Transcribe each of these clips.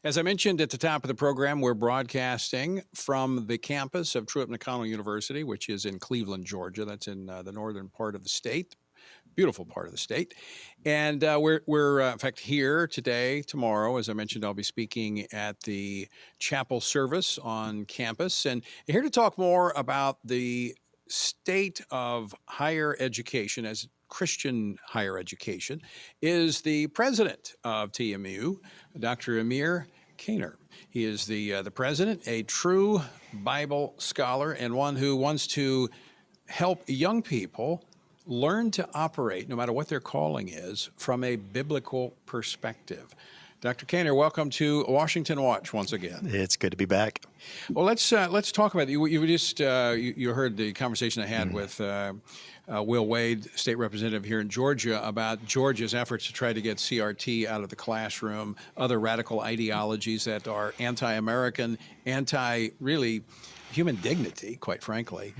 As I mentioned at the top of the program, we're broadcasting from the campus of Truett McConnell University, which is in Cleveland, Georgia. That's in the northern part of the state, beautiful part of the state. And we're in fact, here today, tomorrow. As I mentioned, I'll be speaking at the chapel service on campus. And here to talk more about the state of higher education as Christian higher education is the president of TMU, Dr. Emir Caner. He is the president, a true Bible scholar, and one who wants to help young people learn to operate, no matter what their calling is, from a biblical perspective. Dr. Caner, welcome to Washington Watch once again. It's good to be back. Well, let's talk about it. You heard the conversation I had with Will Wade, state representative here in Georgia, about Georgia's efforts to try to get CRT out of the classroom, other radical ideologies that are anti-American, really human dignity, quite frankly,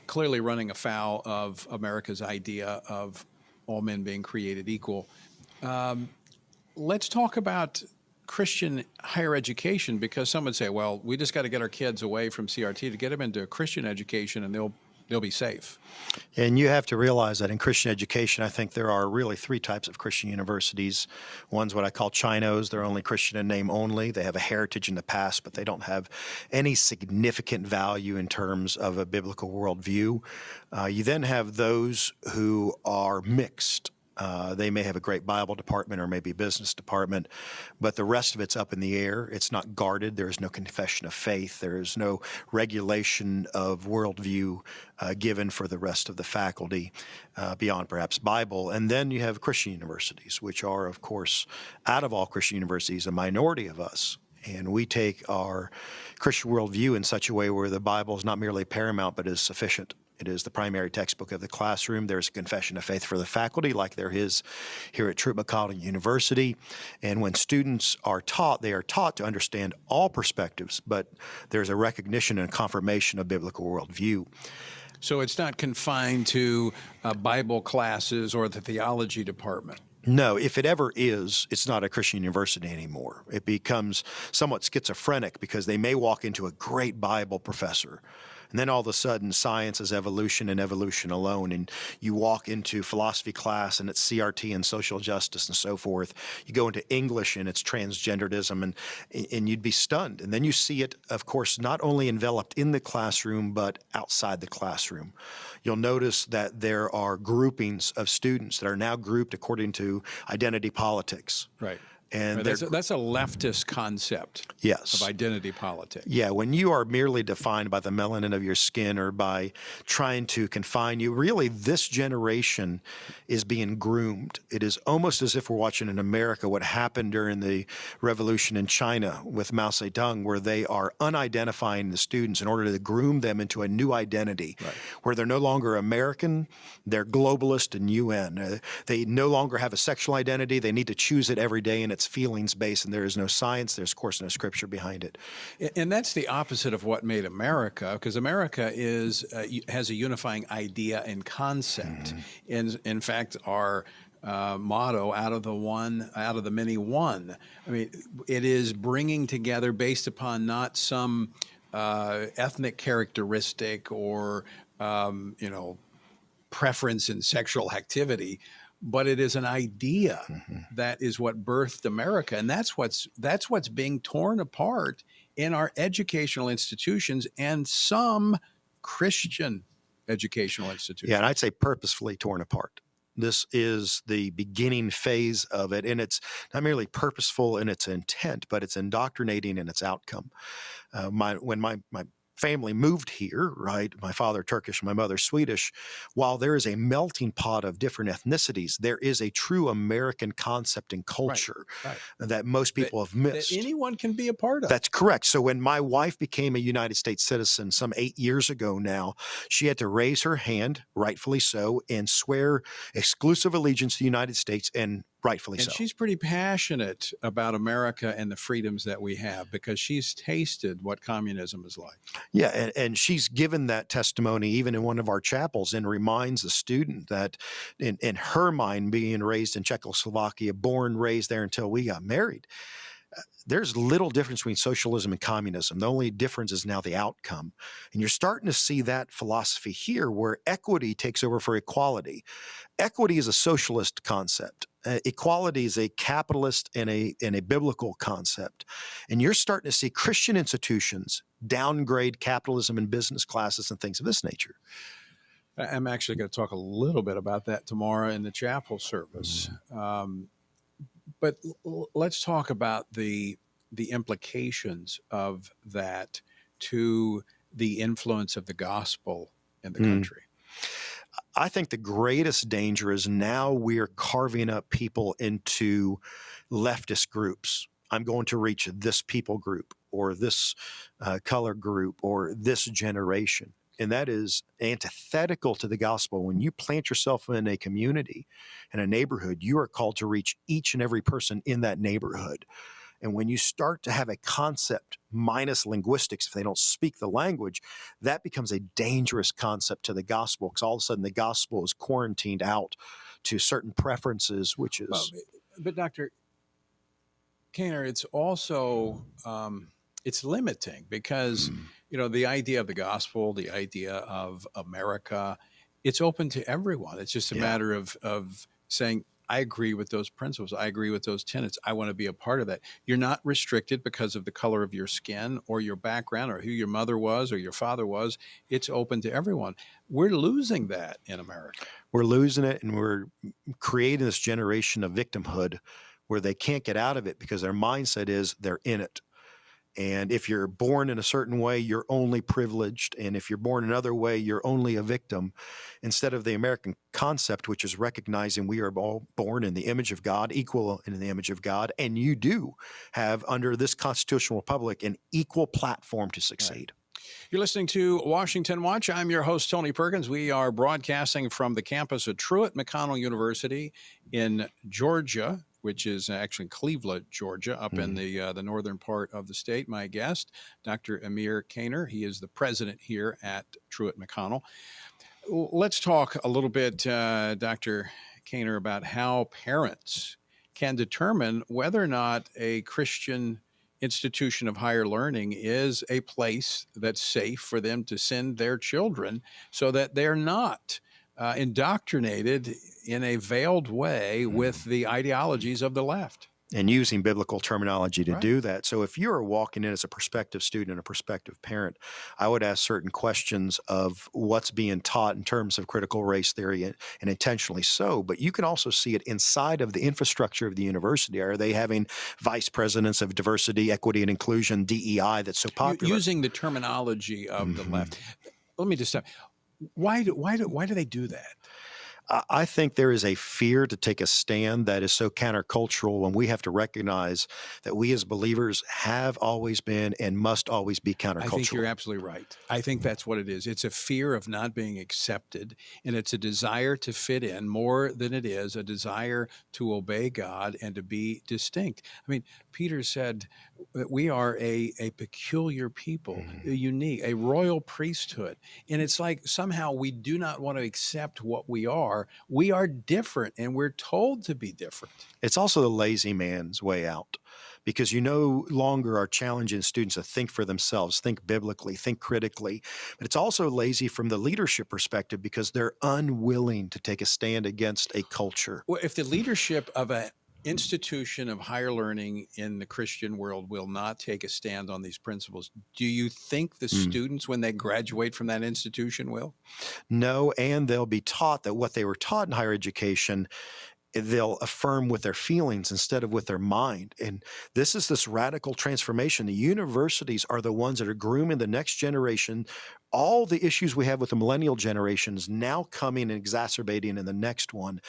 clearly running afoul of America's idea of all men being created equal. Let's talk about Christian higher education, because some would say, well, we just got to get our kids away from CRT to get them into Christian education and they'll be safe. And you have to realize that in Christian education, I think there are really three types of Christian universities. One's what I call Chinos. They're only Christian in name only. They have a heritage in the past, but they don't have any significant value in terms of a biblical worldview. You then have those who are mixed. They may have a great Bible department or maybe a business department, but the rest of it's up in the air. It's not guarded. There is no confession of faith. There is no regulation of worldview given for the rest of the faculty beyond perhaps Bible. And then you have Christian universities, which are, of course, out of all Christian universities, a minority of us. And we take our Christian worldview in such a way where the Bible is not merely paramount, but is sufficient. It is the primary textbook of the classroom. There's a confession of faith for the faculty, like there is here at Truett McConnell University. And when students are taught, they are taught to understand all perspectives, but there's a recognition and confirmation of biblical worldview. So it's not confined to Bible classes or the theology department. No, if it ever is, it's not a Christian university anymore. It becomes somewhat schizophrenic because they may walk into a great Bible professor, and then all of a sudden science is evolution and evolution alone, and you walk into philosophy class and it's CRT and social justice and so forth. You go into English and it's transgenderism, and you'd be stunned. And then you see it, of course, not only enveloped in the classroom, but outside the classroom. You'll notice that there are groupings of students that are now grouped according to identity politics. Right. And right. That's a leftist concept. Yes. Of identity politics. Yeah, when you are merely defined by the melanin of your skin or by trying to confine you, really this generation is being groomed. It is almost as if we're watching in America what happened during the revolution in China with Mao Zedong, where they are unidentifying the students in order to groom them into a new identity, right, where they're no longer American, they're globalist and UN. They no longer have a sexual identity. They need to choose it every day, and it's feelings based, and there is no science. There's, of course, no scripture behind it. And that's the opposite of what made America, because America has a unifying idea and concept. In fact, our motto, out of the many, one. I mean, it is bringing together based upon not some ethnic characteristic or preference in sexual activity, but it is an idea that is what birthed America, and that's what's being torn apart in our educational institutions and some Christian educational institutions. Yeah, and I'd say purposefully torn apart. This is the beginning phase of it, and it's not merely purposeful in its intent, but it's indoctrinating in its outcome. When my family moved here, right? My father Turkish, my mother Swedish. While there is a melting pot of different ethnicities, there is a true American concept and culture that most people have missed. That anyone can be a part of. That's correct. So when my wife became a United States citizen some 8 years ago now, she had to raise her hand, rightfully so, and swear exclusive allegiance to the United States, and rightfully so. And she's pretty passionate about America and the freedoms that we have because she's tasted what communism is like. Yeah, and she's given that testimony even in one of our chapels, and reminds the student that in her mind, being raised in Czechoslovakia, born, raised there until we got married, There's little difference between socialism and communism. The only difference is now the outcome. And you're starting to see that philosophy here where equity takes over for equality. Equity is a socialist concept. Equality is a capitalist and a biblical concept. And you're starting to see Christian institutions downgrade capitalism and business classes and things of this nature. I'm actually going to talk a little bit about that tomorrow in the chapel service. But let's talk about the implications of that to the influence of the gospel in the country. I think the greatest danger is now we're carving up people into leftist groups. I'm going to reach this people group or this color group or this generation. And that is antithetical to the gospel. When you plant yourself in a community, in a neighborhood, you are called to reach each and every person in that neighborhood. And when you start to have a concept minus linguistics, if they don't speak the language, that becomes a dangerous concept to the gospel, because all of a sudden the gospel is quarantined out to certain preferences, which is. Well, but Dr. Caner, it's also it's limiting because the idea of the gospel, the idea of America, it's open to everyone. It's just a matter of saying, I agree with those principles. I agree with those tenets. I want to be a part of that. You're not restricted because of the color of your skin or your background or who your mother was or your father was. It's open to everyone. We're losing that in America. We're losing it, and we're creating this generation of victimhood where they can't get out of it because their mindset is they're in it. And if you're born in a certain way, you're only privileged. And if you're born another way, you're only a victim. Instead of the American concept, which is recognizing we are all born in the image of God, equal in the image of God. And you do have, under this constitutional republic, an equal platform to succeed. Right. You're listening to Washington Watch. I'm your host, Tony Perkins. We are broadcasting from the campus of Truett McConnell University in Georgia, which is actually Cleveland, Georgia, up in the northern part of the state. My guest, Dr. Emir Caner. He is the president here at Truett McConnell. Let's talk a little bit, Dr. Caner, about how parents can determine whether or not a Christian institution of higher learning is a place that's safe for them to send their children so that they're not indoctrinated in a veiled way with the ideologies of the left. And using biblical terminology to do that. So if you're walking in as a prospective student and a prospective parent, I would ask certain questions of what's being taught in terms of critical race theory, and intentionally so. But you can also see it inside of the infrastructure of the university. Are they having vice presidents of diversity, equity, and inclusion, DEI, that's so popular? Using the terminology of the left. Let me just stop. Why do they do that? I think there is a fear to take a stand that is so countercultural when we have to recognize that we as believers have always been and must always be countercultural. I think you're absolutely right. I think that's what it is. It's a fear of not being accepted, and it's a desire to fit in more than it is a desire to obey God and to be distinct. I mean, Peter said that we are a peculiar people, a royal priesthood. And it's like somehow we do not want to accept what we are. We are different, and we're told to be different. It's also the lazy man's way out, because you no longer are challenging students to think for themselves, think biblically, think critically. But it's also lazy from the leadership perspective because they're unwilling to take a stand against a culture. Well, if the leadership of an institution of higher learning in the Christian world will not take a stand on these principles, do you think the students, when they graduate from that institution, will? No, and they'll be taught that what they were taught in higher education, they'll affirm with their feelings instead of with their mind. And this radical transformation. The universities are the ones that are grooming the next generation. All the issues we have with the millennial generation is now coming and exacerbating in the next one.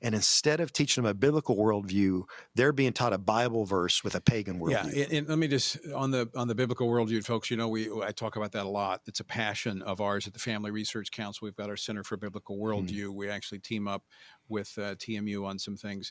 And instead of teaching them a biblical worldview, they're being taught a Bible verse with a pagan worldview. Yeah, and let me just, on the biblical worldview, folks, I talk about that a lot. It's a passion of ours at the Family Research Council. We've got our Center for Biblical Worldview. We actually team up with TMU on some things.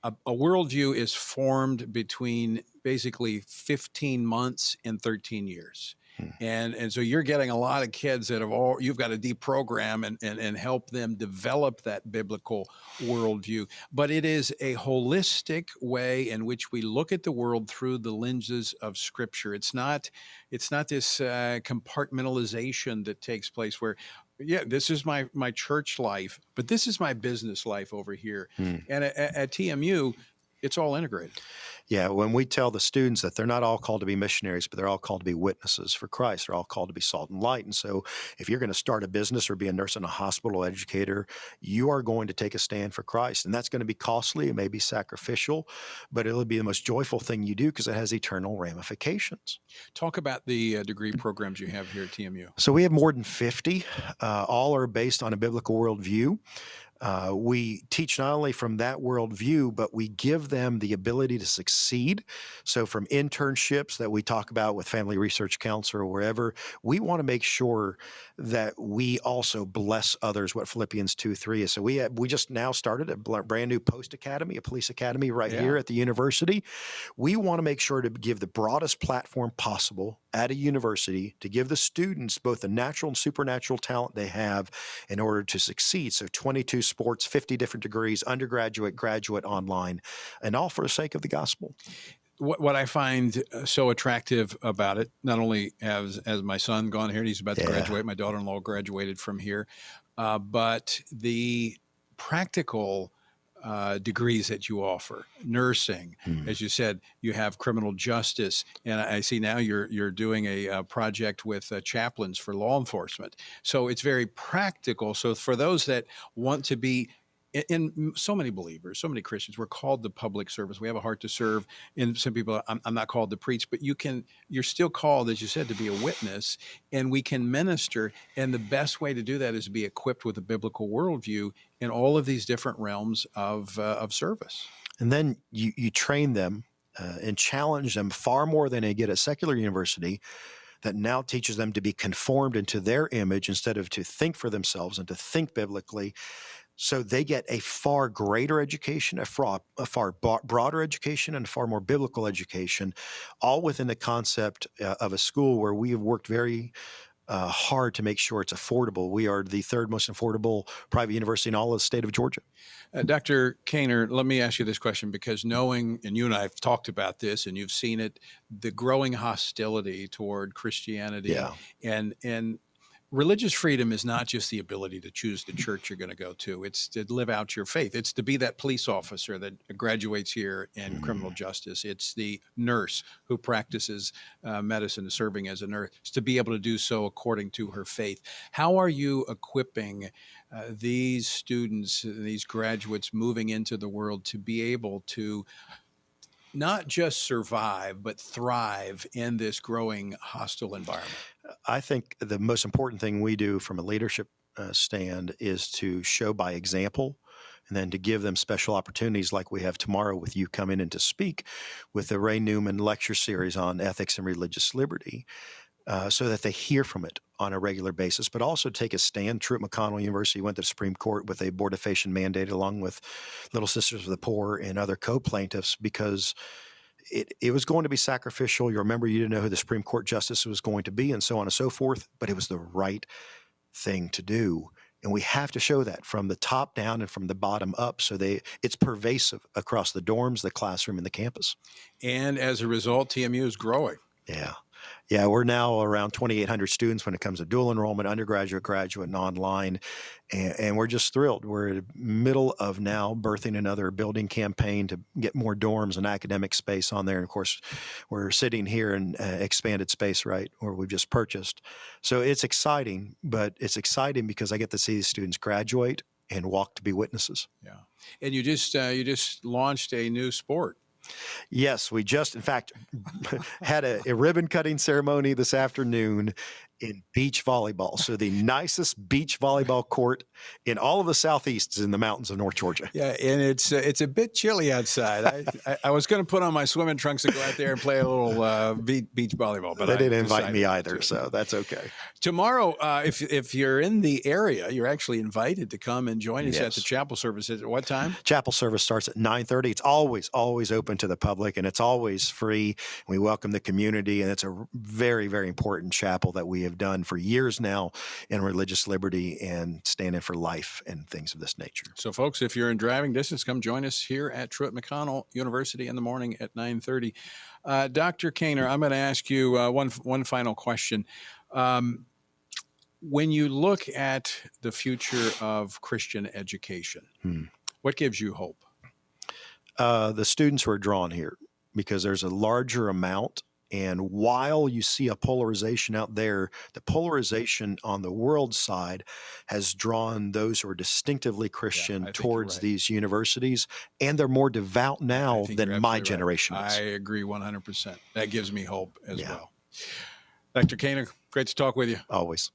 A worldview is formed between basically 15 months and 13 years. And so you're getting a lot of kids that you've got to deprogram and help them develop that biblical worldview. But it is a holistic way in which we look at the world through the lenses of Scripture. It's not this compartmentalization that takes place where, yeah, this is my church life, but this is my business life over here. Hmm. And at TMU, it's all integrated. Yeah, when we tell the students that they're not all called to be missionaries, but they're all called to be witnesses for Christ, they're all called to be salt and light. And so if you're going to start a business or be a nurse in a hospital, educator, you are going to take a stand for Christ. And that's going to be costly. It may be sacrificial, but it'll be the most joyful thing you do because it has eternal ramifications. Talk about the degree programs you have here at TMU. So we have more than 50. All are based on a biblical worldview. We teach not only from that worldview, but we give them the ability to succeed. So from internships that we talk about with Family Research Council or wherever, we want to make sure that we also bless others, what Philippians 2:3 is. So we just now started a brand new post academy, a police academy right here at the university. We want to make sure to give the broadest platform possible at a university to give the students both the natural and supernatural talent they have in order to succeed. So 22 sports, 50 different degrees, undergraduate, graduate, online, and all for the sake of the gospel. What I find so attractive about it, not only has my son gone here, and he's about to graduate, my daughter-in-law graduated from here, but the practical degrees that you offer, nursing, as you said, you have criminal justice, and I see now you're doing a project with chaplains for law enforcement. So it's very practical. So for those that want to be in so many believers, so many Christians, we're called to public service. We have a heart to serve. And some people, I'm not called to preach, but you're still called, as you said, to be a witness, and we can minister. And the best way to do that is to be equipped with a biblical worldview in all of these different realms of service. And then you train them and challenge them far more than they get at secular university, that now teaches them to be conformed into their image instead of to think for themselves and to think biblically. So they get a far greater education, a far broader education, and a far more biblical education, all within the concept of a school where we have worked very hard to make sure it's affordable. We are the third most affordable private university in all of the state of Georgia. Dr. Caner, let me ask you this question, because knowing, and you and I have talked about this, and you've seen it, the growing hostility toward Christianity, and religious freedom is not just the ability to choose the church you're going to go to. It's to live out your faith. It's to be that police officer that graduates here in criminal justice. It's the nurse who practices medicine, serving as a nurse. It's to be able to do so according to her faith. How are you equipping these students, these graduates moving into the world to be able to not just survive, but thrive in this growing hostile environment? I think the most important thing we do from a leadership stand is to show by example, and then to give them special opportunities like we have tomorrow with you coming in to speak with the Ray Newman lecture series on ethics and religious liberty, so that they hear from it on a regular basis, but also take a stand. Truett McConnell University went to the Supreme Court with abortifacient mandate along with Little Sisters of the Poor and other co-plaintiffs because it was going to be sacrificial. You remember, you didn't know who the Supreme Court justice was going to be and so on and so forth, but it was the right thing to do. And we have to show that from the top down and from the bottom up, so it's pervasive across the dorms, the classroom, and the campus. And as a result, TMU is growing. Yeah, we're now around 2,800 students when it comes to dual enrollment, undergraduate, graduate, and online. And we're just thrilled. We're in the middle of now birthing another building campaign to get more dorms and academic space on there. And of course, we're sitting here in expanded space, right, where we've just purchased. So it's exciting, but it's exciting because I get to see the students graduate and walk to be witnesses. Yeah. And you just launched a new sport. Yes, we just, in fact, had a ribbon cutting ceremony this afternoon, in beach volleyball. So the nicest beach volleyball court in all of the Southeast is in the mountains of North Georgia. Yeah, and it's a bit chilly outside. I was going to put on my swimming trunks and go out there and play a little beach volleyball, but They didn't invite decided me not either, to. so that's okay. Tomorrow, if you're in the area, you're actually invited to come and join us at the Yes. chapel service. At what time? Chapel service starts at 9:30. It's always open to the public, and it's always free. We welcome the community, and it's a very, very important chapel that we have done for years now in religious liberty and standing for life and things of this nature. So, folks, if you're in driving distance, come join us here at Truett McConnell University in the morning at 9:30. Dr. Caner, I'm going to ask you one final question. When you look at the future of Christian education, what gives you hope? The students who are drawn here, because there's a larger amount. And while you see a polarization out there, the polarization on the world side has drawn those who are distinctively Christian I think you're towards right. these universities, and they're more devout I now think than you're my absolutely right. generation I is. agree 100%. That gives me hope as Yeah. well. Dr. Caner, great to talk with you. Always.